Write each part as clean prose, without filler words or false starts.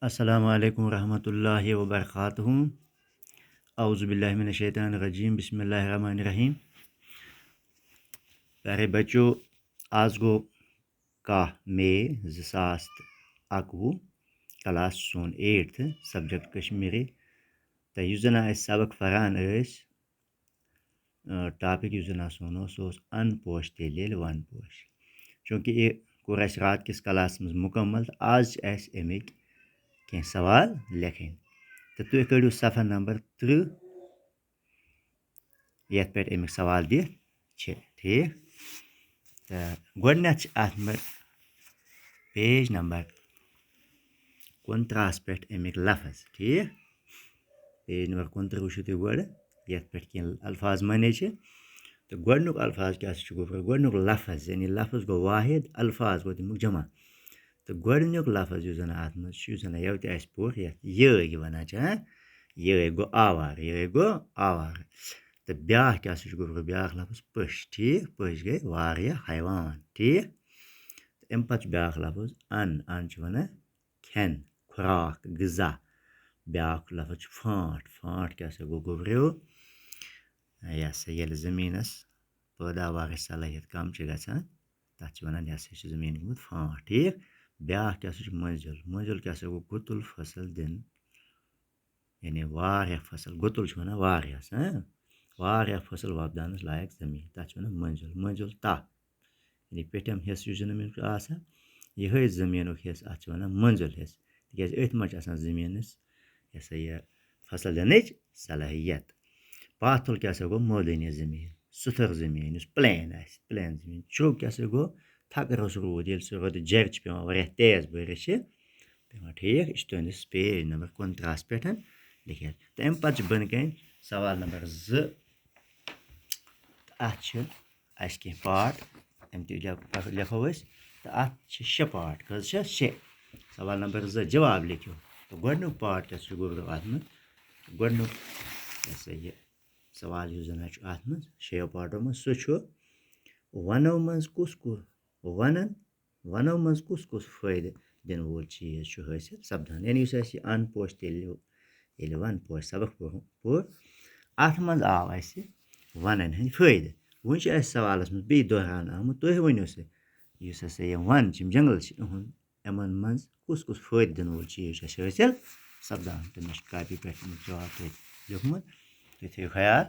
Assalamu alaikum warahmatullahi wabarakatuh. Auzu billahi minash shaitanir rajim. Bismillahir rahmanir rahim. प्यारे बच्चों, आज गो 1 मई 2021 class सोन 8th subject Kashmiri तो यु जन सबक फरान टॉपिक यु जन सोनो सो अनपोश तेल वन पोश चूँकि ये कोर अस रात किस क्लास मज मुकम्मल तो आज अमिक कह सवाल लेखन तो तुम कड़ू सफ़ा नंबर 30 ये पे अमिक सवाल दिख ठीक तो गोडनेथ अत पेज नंबर 29 पे अमिक लफज ठीक पेज नंबर 29 वो तुम गोड ये पे कह अल्फाज मने तो गोडनुक अल्फाज क्या गो गोडनुक लफज यानी लफज गो वाहिद अल्फाज गो तमुक जमा तो गोडनुक लफज यु जन अत मज यह तह पोट ये वन ये गो आवार तो ब्या क्या गो ब्या लफज पश ठीक पश गई वारिया हैवान ठीक अम पे ब्या लफज अन वन खेन खुराक गजा ब्या लफज फांट फांट क्या गो गोब्रो यह ये ज़मीनस पैदावार सलाहियत कम गसान तथ वन यह ज़मीन गुत फांट ठीक ब्या क्या मंजिल मंजिल क्या गो गुतुल फसल दिन यानी वारिया फसल गुतुल वन वारिया फसल वपदानस लायक ज़मीन तथ वन मंजिल मंजिल ता यानी पेटम हिस्स ज़मीन यह ज़मीन हिस्स अत वन मंजिल हिस्स तक अथ मज ज़मीनस यह फसल दिन सलाहियत पाथुल क्या गो मौदनी ज़मीन सुथर ज़मीन प्लेन प्लेन ज़मीन चुग क्या गो थकर रूद ये रूद जर पे तेज बारिश पे ठीक यह तुस पेज नंबर 29 पे लिखित तो अम पे बन कन सवाल नंबर 2 अत कह पार्ट अम लिखो तो अत 6 पार्ट कज 6 सवाल नंबर 2 जवाब लिखो तो गोडनुक पार्ट क्या गो अत गोडनुक यह सवाल यु जन अत मज 6 पार्टों मज सो वनो मज कुस वनो मज कुस फायदे दिन वोल चीज हासिल सपदान यानी अन पोश तेल वन पोश सबक पोर अत मज आव वनन हंद फायदे वन सवालस मज बे दोहरान आमुत तुह वनो सा यह वन जंगल यमन मज कुस फायदे दिन वोल चीज हासिल सपदान तो मे कापी पे जवाब लिखमुत तुम थो ख्याल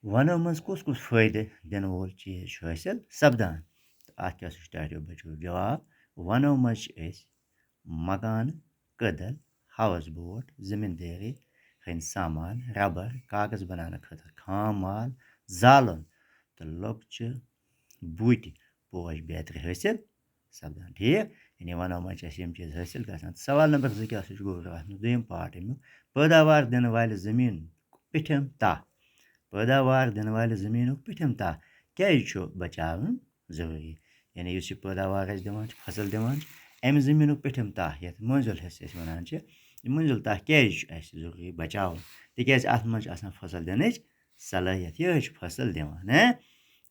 वनो मज कुस फायदे दिन वोल चीज हासिल सपदान तो अत क्या स्टार्टियो बचो जवाब वनो मज मकान कदल हाउस बोट ज़मींदारी हंद सामान रबर कागज बनाने खतर खाम माल जालन तो लक्च बूट पोश बेहतर हासिल सपदान ठीक यानी वनो मज यम चीज हासिल गसान सवाल नंबर 2 क्या गो दोम पार्ट अमुक पैदावार दिन वाल ज़मीन पिठम ता पैदावार दिन वाल ज़मीन पिठम ता क्या बचावन ज़रूरी यानी इस पैदावार दिवान फसल दिवान अम ज़मीन पिठम ता ये मंजिल हिस्स वन मंजिल ता क्या ज़रूरी बचावन तक अत मज फसल दिन सलाहियत यह फसल दिवान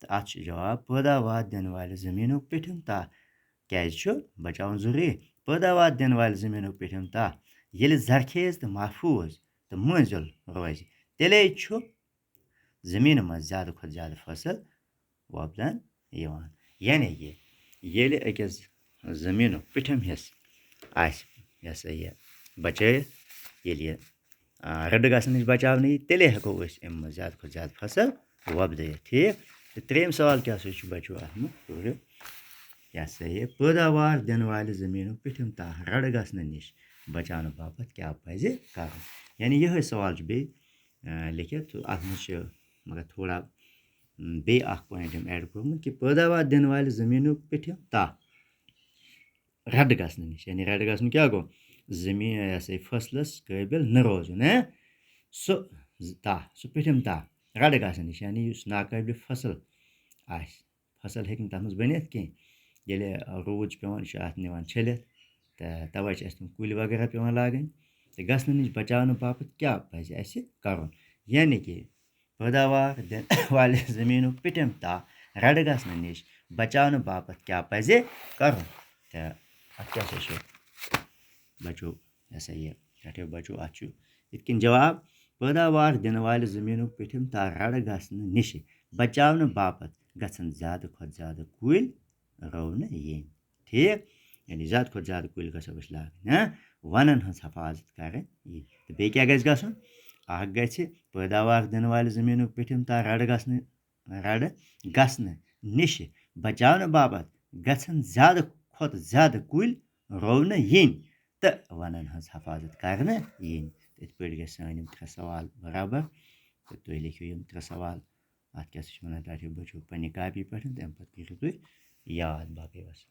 तो अत जवाब पैदावार दिन वाल ज़मीन पिठम ता क्या बचावन ज़रूरी पैदावार दिन वाल ज़मीन पिठम ता ये जरखेज तो महफूज तो मंजिल रोज तेले ज़मीन मज ज़्यादा खुद ज़्यादा फसल वपदान यानी ये अकिस ज़मीन पिठम हिस्स यह बचा ये रड गसन नश बचावन तेले हेको अम ज़्यादा खुद ज़्यादा फसल वपद ठीक तो 3 सवाल क्या बचो अत पूरे यह पैदावार दिन वाल ज़मीन पिठम ता रड गसन नश बचाने बापत क्या पज कर यानी यह सवाल बे लिखित तो अत मगर थोड़ा बे पॉइंट ऐड कोर्मुत कि पैदावार दिन वाल ज़मीन पिठम ता रड गसन नश यानी रड गसन क्या गो ज़मीन फसलस काबिल न रोजन सो पिठम ता रड गसन नश यानी नाकाबिल फसल फसल हेक तथ मज बनित कह ये रूद पेवान अत निवान छलित तो तवे तुम कुल वगैरह पेवान लागन तो गसन नश बचाने बापत क्या पज कर यानी कि पैदावार दिन वाल ज़मीन पिठम ता रड गसन नश बचाने बापत क्या पज कर तो क्या बचो ऐसा ये रटो बचो अत इत जवाब पैदावार दिन वाले जमीनों पिठिम रड़ गसन निश बचाव बापत गसन ज़्यादा खुद ज़्यादा कुल रवन ये ठीक यानी ज़्यादा खुद ज़्यादा कुल गो लागन वनन हज हफाजत कर तो बे क्या गसन पैदावार दिन वाले जमीनों पिठिम रड़ गसन निश बचाव बापत गसन ज़्यादा खुद ज़्यादा कुल रवन ये तो वनन हज हफाजत कर ये इत पे गए सन त्रे सवाल बराबर तो तुम लिखियो यम त्रे सवाल अत क्या वन रटो बचो पे कापी पे तम पे करो तुम याद बाकी बस।